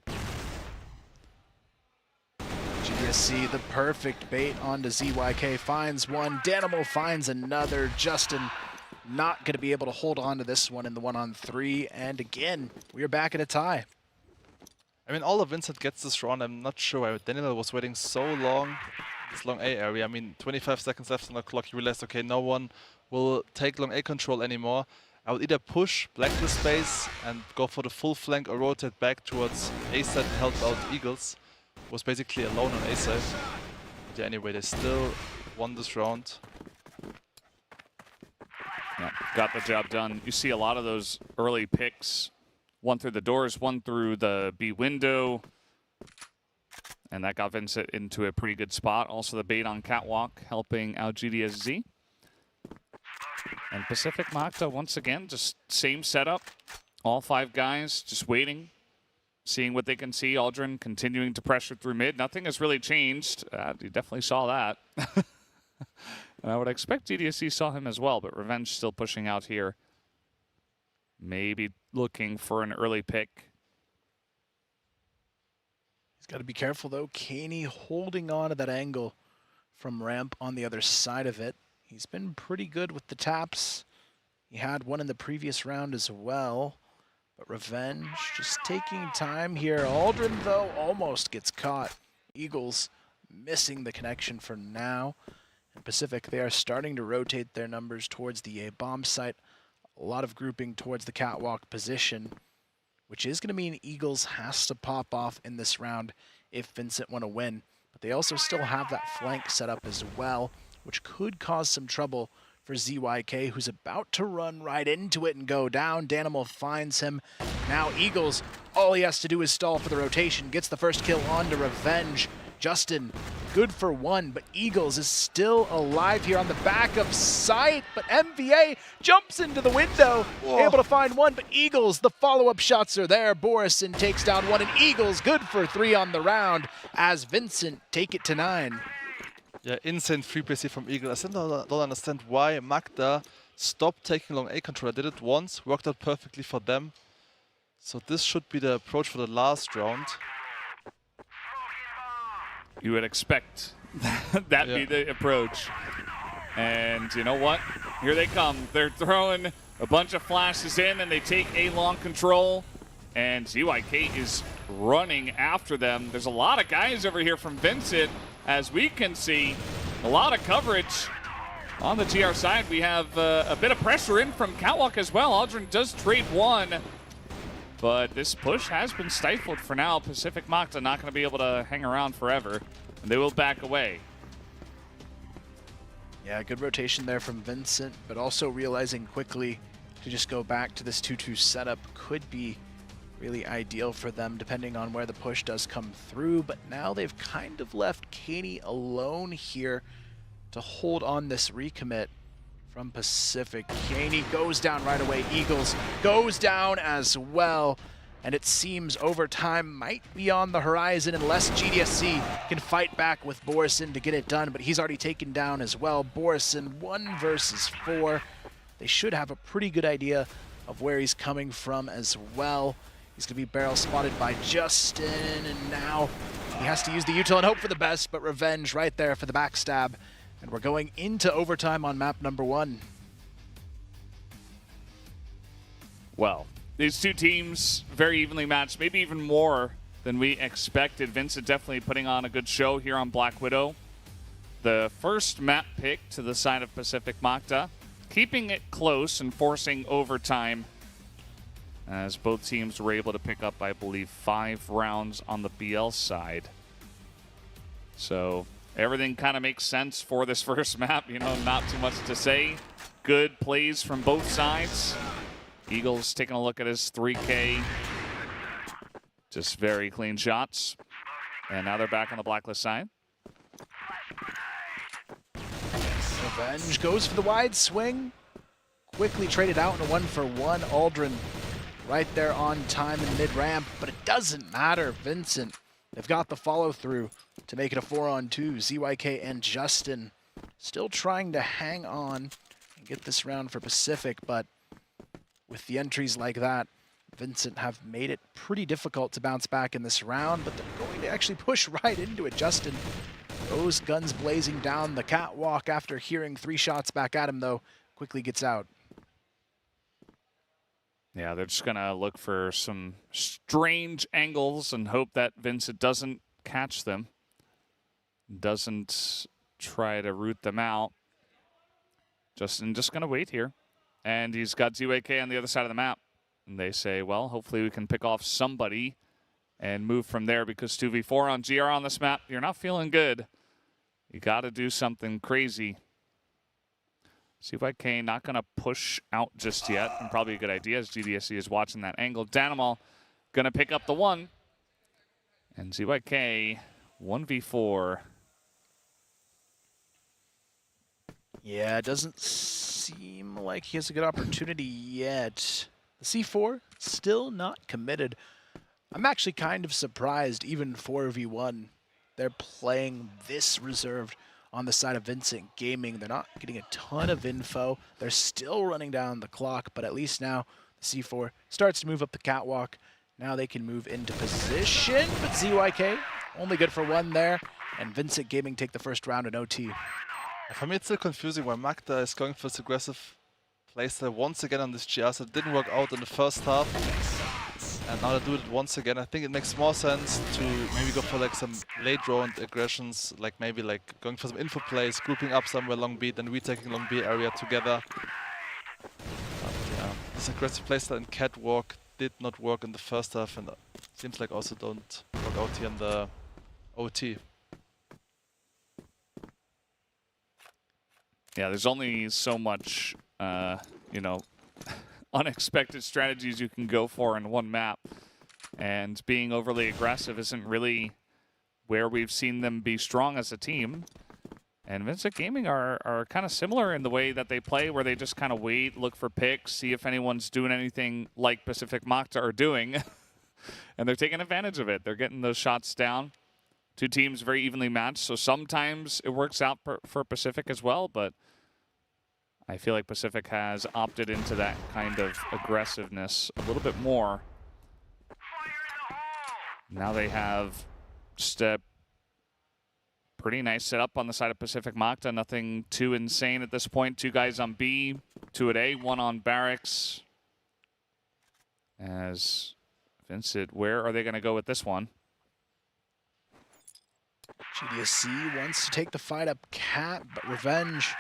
GSC, the perfect bait onto ZYK, finds one. Danimal finds another. Justin not going to be able to hold on to this one in the 1-on-3. And again, we are back at a tie. I mean, all of Vincit gets this round. I'm not sure why Daniel was waiting so long, this long A area. I mean, 25 seconds left on the clock. He realized, okay, no one will take long A control anymore. I would either push Blacklist base and go for the full flank or rotate back towards A side and help out Eagles. Was basically alone on A side. But yeah, anyway, they still won this round. Yeah, got the job done. You see a lot of those early picks. One through the doors, one through the B window. And that got Vincit into a pretty good spot. Also the bait on catwalk helping out GDSZ. And Pacific Macta, once again, just same setup. All 5 guys just waiting, seeing what they can see. Aldrin continuing to pressure through mid. Nothing has really changed. You definitely saw that. And I would expect GDSC saw him as well, but Revenge still pushing out here. Maybe looking for an early pick. He's got to be careful though. Kaney holding on to that angle from ramp on the other side of it. He's been pretty good with the taps. He had one in the previous round as well. But Revenge just taking time here. Aldrin, though, almost gets caught. Eagles missing the connection for now. And Pacific, they are starting to rotate their numbers towards the A bomb site. A lot of grouping towards the catwalk position, which is going to mean Eagles has to pop off in this round if Vincit want to win. but they also still have that flank set up as well, which could cause some trouble for ZYK, who's about to run right into it and go down. Danimal finds him. Now Eagles, all he has to do is stall for the rotation, gets the first kill on to Revenge. Justin, good for one, but Eagles is still alive here on the back of sight, but MVA jumps into the window, able to find one, but Eagles, the follow-up shots are there. Borison takes down one, and Eagles good for 3 on the round as Vincent take it to 9. Yeah, insane free PC from Eagle. I still don't understand why Macta stopped taking long A control. I did it once, worked out perfectly for them. So this should be the approach for the last round. You would expect that be the approach. And you know what? Here they come. They're throwing a bunch of flashes in, and they take A long control. And ZYK is running after them. There's a lot of guys over here from Vincit, as we can see. A lot of coverage on the TR side. We have a bit of pressure in from Catwalk as well. Aldrin does trade one, but this push has been stifled for now. Pacific Macta not going to be able to hang around forever, and they will back away. Yeah, good rotation there from Vincent, but also realizing quickly to just go back to this 2-2 setup could be really ideal for them depending on where the push does come through. But now they've kind of left Kaney alone here to hold on this recommit from Pacific. Kaney goes down right away. Eagles goes down as well. And it seems overtime might be on the horizon unless GDSC can fight back with Borison to get it done. But he's already taken down as well. Borison 1 versus 4. They should have a pretty good idea of where he's coming from as well. He's going to be barrel spotted by Justin, and now he has to use the util and hope for the best, but Revenge right there for the backstab. And we're going into overtime on map number 1. Well, these two teams very evenly matched, maybe even more than we expected. Vincent definitely putting on a good show here on Blackwidow. The first map pick to the side of Pacific Macta, keeping it close and forcing overtime, as both teams were able to pick up, I believe, 5 rounds on the BL side. So everything kind of makes sense for this first map. You know, not too much to say. Good plays from both sides. Eagles taking a look at his 3K. Just very clean shots. And now they're back on the Blacklist side. Revenge goes for the wide swing. Quickly traded out in a 1-for-1. Aldrin right there on time in mid-ramp, but it doesn't matter. Vincent, they've got the follow-through to make it a 4-on-2. ZYK and Justin still trying to hang on and get this round for Pacific, but with the entries like that, Vincent have made it pretty difficult to bounce back in this round, but they're going to actually push right into it. Justin, those guns blazing down the catwalk after hearing 3 shots back at him, though, quickly gets out. Yeah, they're just going to look for some strange angles and hope that Vincent doesn't catch them, doesn't try to root them out. Justin just going to wait here. And he's got ZYK on the other side of the map. And they say, well, hopefully we can pick off somebody and move from there, because 2v4 on GR on this map, you're not feeling good. You got to do something crazy. ZYK not going to push out just yet, and probably a good idea as GDSC is watching that angle. Danimal going to pick up the 1. And ZYK 1v4. Yeah, it doesn't seem like he has a good opportunity yet. The C4 still not committed. I'm actually kind of surprised, even 4v1, they're playing this reserved on the side of Vincent Gaming. They're not getting a ton of info. They're still running down the clock, but at least now the C4 starts to move up the catwalk. Now they can move into position, but ZYK only good for 1 there, and Vincent Gaming take the first round in OT. For me, it's still confusing why Macta is going for this aggressive playstyle once again on this GR. So it didn't work out in the first half, and now they do it once again. I think it makes more sense to maybe go for like some late round aggressions, like maybe like going for some info plays, grouping up somewhere long B, then retaking long B area together. But yeah, this aggressive playstyle in Catwalk did not work in the first half, and seems like also don't work out here in the OT. Yeah, there's only so much, you know, unexpected strategies you can go for in one map. And being overly aggressive isn't really where we've seen them be strong as a team. And Vincit Gaming are kind of similar in the way that they play, where they just kind of wait, look for picks, see if anyone's doing anything like Pacific Macta are doing. And they're taking advantage of it. They're getting those shots down. Two teams very evenly matched, so sometimes it works out for Pacific as well, but I feel like Pacific has opted into that kind of aggressiveness a little bit more. Now they have just a pretty nice setup on the side of Pacific Macta. Nothing too insane at this point. Two guys on B, two at A, one on Barracks. As Vincit, where are they going to go with this one? GDSC wants to take the fight up Cat, but Revenge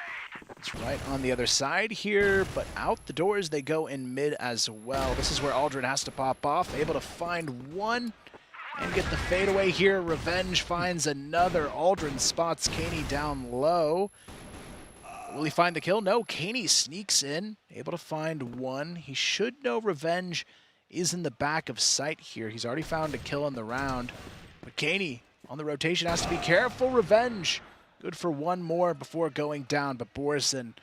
is right on the other side here, but out the doors they go in mid as well. This is where Aldrin has to pop off, able to find one and get the fadeaway here. Revenge finds another. Aldrin spots Caney down low. Will he find the kill? No, Caney sneaks in, able to find one. He should know Revenge is in the back of sight here. He's already found a kill in the round, but Caney on the rotation has to be careful. Revenge good for one more before going down, but Borison,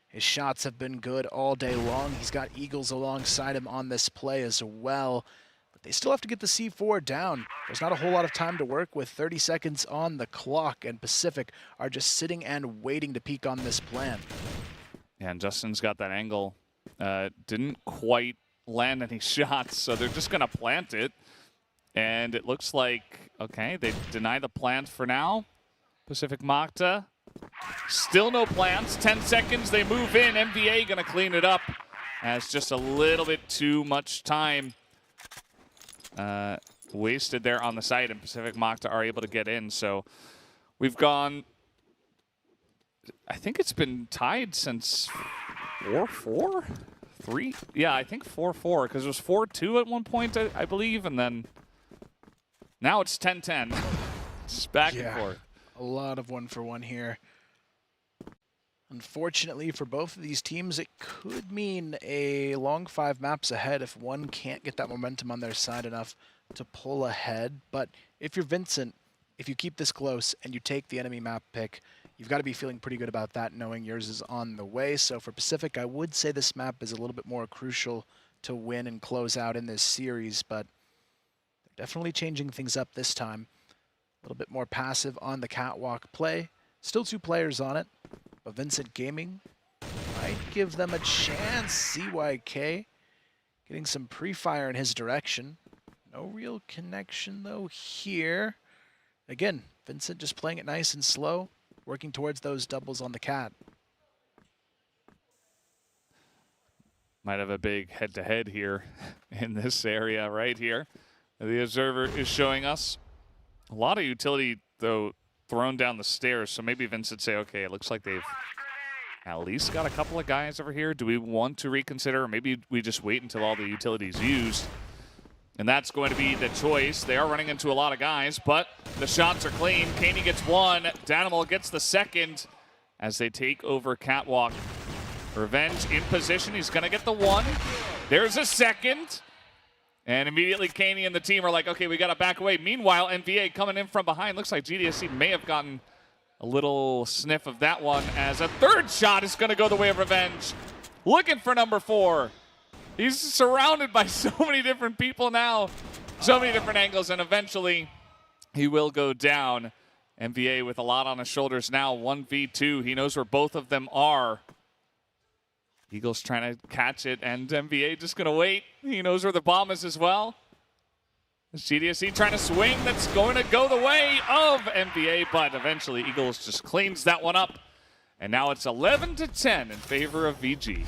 his shots have been good all day long. He's got Eagles alongside him on this play as well, but they still have to get the C4 down. There's not a whole lot of time to work with, 30 seconds on the clock, and Pacific are just sitting and waiting to peek on this plan. Yeah, and Justin's got that angle. Didn't quite land any shots, so they're just going to plant it. And it looks like, okay, they deny the plant for now. Pacific Macta, still no plants. 10 seconds, they move in. MVA going to clean it up. As just a little bit too much time wasted there on the site, and Pacific Macta are able to get in. So we've gone, I think it's been tied since 4-4? 3? Yeah, I think 4-4, because it was 4-2 at one point, I believe, and then now it's 10-10. Just back and forth. A lot of 1-for-1 here. Unfortunately for both of these teams, it could mean a long 5 maps ahead if one can't get that momentum on their side enough to pull ahead. But if you're Vincent, if you keep this close and you take the enemy map pick, you've got to be feeling pretty good about that, knowing yours is on the way. So for Pacific, I would say this map is a little bit more crucial to win and close out in this series, but they're definitely changing things up this time. A little bit more passive on the catwalk play. Still 2 players on it, but Vincit Gaming might give them a chance. CYK getting some pre-fire in his direction. No real connection though here. Again, Vincit just playing it nice and slow, working towards those doubles on the cat. Might have a big head-to-head here in this area right here. The observer is showing us a lot of utility, though, thrown down the stairs. So maybe Vincit say, okay, it looks like they've at least got a couple of guys over here. Do we want to reconsider? Or maybe we just wait until all the utilities used. And that's going to be the choice. They are running into a lot of guys, but the shots are clean. Caney gets one. Danimal gets the second as they take over Catwalk. Revenge in position. He's going to get the one. There's a second. And immediately Caney and the team are like, okay, we got to back away. Meanwhile, MVA coming in from behind. Looks like GDSC may have gotten a little sniff of that one, as a third shot is going to go the way of Revenge. Looking for number 4. He's surrounded by so many different people now, so many different angles, and eventually he will go down. MVA with a lot on his shoulders now, 1v2. He knows where both of them are. Eagles trying to catch it, and MVA just going to wait. He knows where the bomb is as well. GDSC trying to swing. That's going to go the way of MVA, but eventually Eagles just cleans that one up. And now it's 11-10 in favor of VG.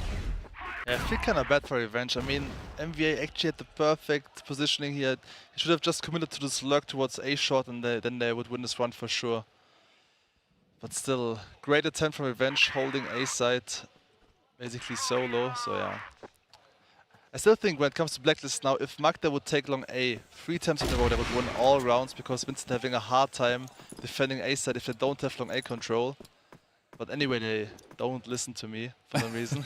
Yeah, I feel kind of bad for Revenge. I mean, MVA actually had the perfect positioning here. He should have just committed to this lurk towards A shot, and then they would win this run for sure. But still, great attempt from Revenge, holding A side basically solo, so yeah. I still think when it comes to Blacklist now, if Macta would take long A 3 times in a row, they would win all rounds, because Vincit having a hard time defending A side if they don't have long A control. But anyway, they don't listen to me for some reason.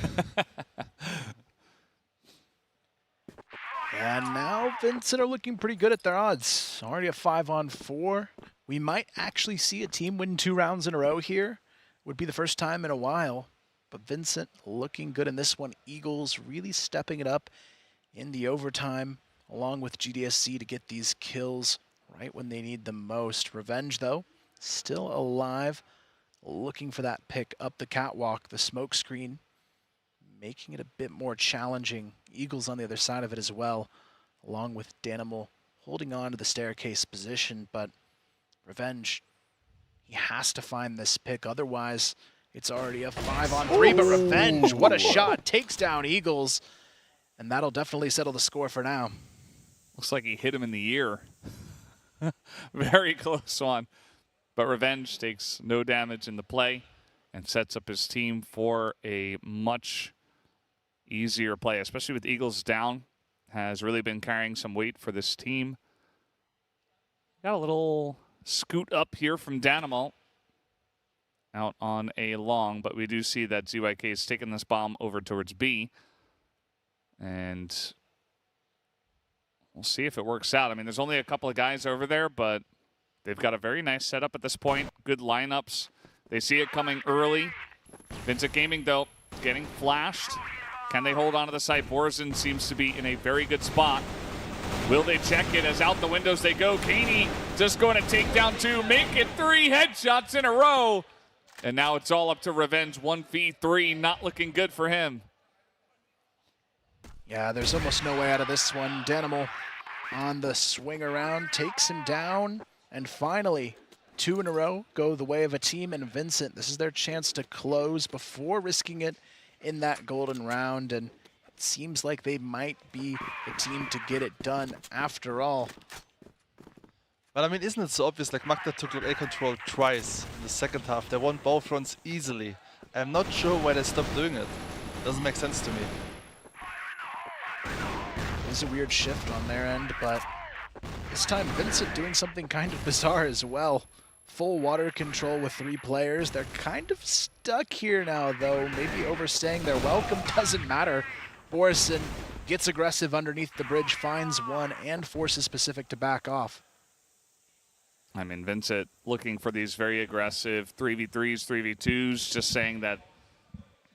And now Vincit are looking pretty good at their odds. Already a 5-on-4. We might actually see a team win 2 rounds in a row here. Would be the first time in a while. But Vincit looking good in this one. Eagles really stepping it up in the overtime, along with GDSC to get these kills right when they need them most. Revenge, though, still alive, looking for that pick up the catwalk, the smoke screen, making it a bit more challenging. Eagles on the other side of it as well, along with Danimal holding on to the staircase position, but Revenge, he has to find this pick, otherwise it's already a 5-on-3, but Revenge, what a shot, takes down Eagles, and that'll definitely settle the score for now. Looks like he hit him in the ear. Very close one. But Revenge takes no damage in the play and sets up his team for a much easier play, especially with Eagles down. Has really been carrying some weight for this team. Got a little scoot up here from Danimal out on a long, but we do see that ZYK is taking this bomb over towards B. And we'll see if it works out. I mean, there's only a couple of guys over there, but they've got a very nice setup at this point. Good lineups. They see it coming early. Vincit Gaming, though, getting flashed. Can they hold on to the site? Borzin seems to be in a very good spot. Will they check it as out the windows they go? Kaney just going to take down 2, make it 3 headshots in a row. And now it's all up to Revenge. 1v3, not looking good for him. Yeah, there's almost no way out of this one. Danimal on the swing around, takes him down, and finally, 2 in a row go the way of a team, and Vincit, this is their chance to close before risking it in that golden round, and it seems like they might be the team to get it done after all. But I mean, isn't it so obvious? Like, Macta took A control twice in the second half. They won both runs easily. I'm not sure why they stopped doing it. Doesn't make sense to me. It's a weird shift on their end, but this time Vincit doing something kind of bizarre as well. Full water control with 3 players. They're kind of stuck here now, though. Maybe overstaying their welcome doesn't matter. Borzin gets aggressive underneath the bridge, finds one, and forces Pacific to back off. I mean, Vincit looking for these very aggressive 3v3s, 3v2s, just saying that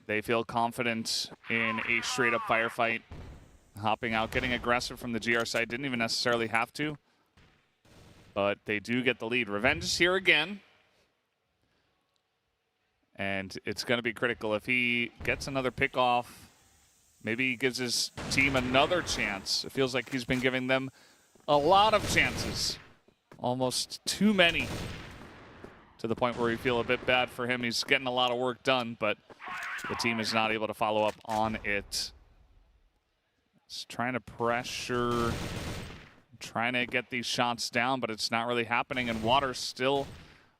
they feel confident in a straight-up firefight. Hopping out, getting aggressive from the GR side. Didn't even necessarily have to. But they do get the lead. Revenge is here again. And it's going to be critical. If he gets another pick off, maybe he gives his team another chance. It feels like he's been giving them a lot of chances. Almost too many. To the point where we feel a bit bad for him. He's getting a lot of work done, but the team is not able to follow up on it. It's trying to pressure, trying to get these shots down, but it's not really happening. And Water's still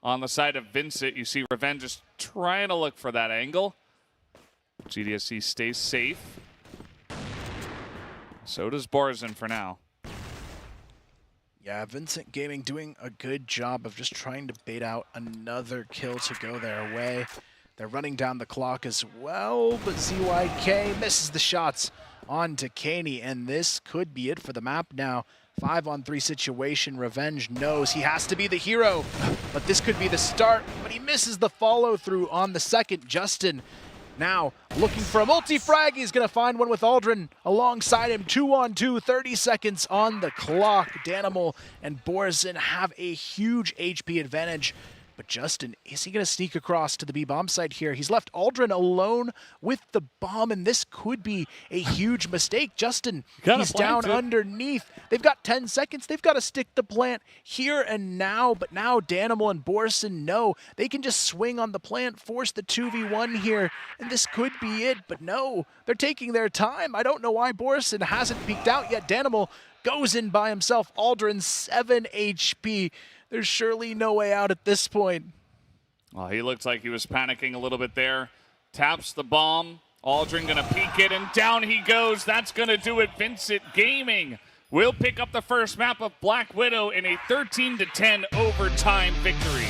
on the side of Vincit. You see Revenge just trying to look for that angle. GDSC stays safe. So does Borzin for now. Yeah, Vincit Gaming doing a good job of just trying to bait out another kill to go their way. They're running down the clock as well, but ZYK misses the shots onto Kaney, and this could be it for the map now. 5-on-3 situation. Revenge knows he has to be the hero, but this could be the start, but he misses the follow-through on the second. Justin now looking for a multi-frag. He's going to find one with Aldrin alongside him. 2-on-2, 30 seconds on the clock. Danimal and Borzin have a huge HP advantage. But Justin, is he going to sneak across to the B-bomb site here? He's left Aldrin alone with the bomb, and this could be a huge mistake. Justin, he's down underneath. They've got 10 seconds. They've got to stick the plant here and now, but now Danimal and Borzin know they can just swing on the plant, force the 2v1 here, and this could be it. But no, they're taking their time. I don't know why Borzin hasn't peeked out yet. Danimal goes in by himself. Aldrin, 7 HP. There's surely no way out at this point. Well, he looked like he was panicking a little bit there. Taps the bomb. Aldrin gonna peek it, and down he goes. That's gonna do it. Vincit Gaming will pick up the first map of Blackwidow in a 13-10 overtime victory.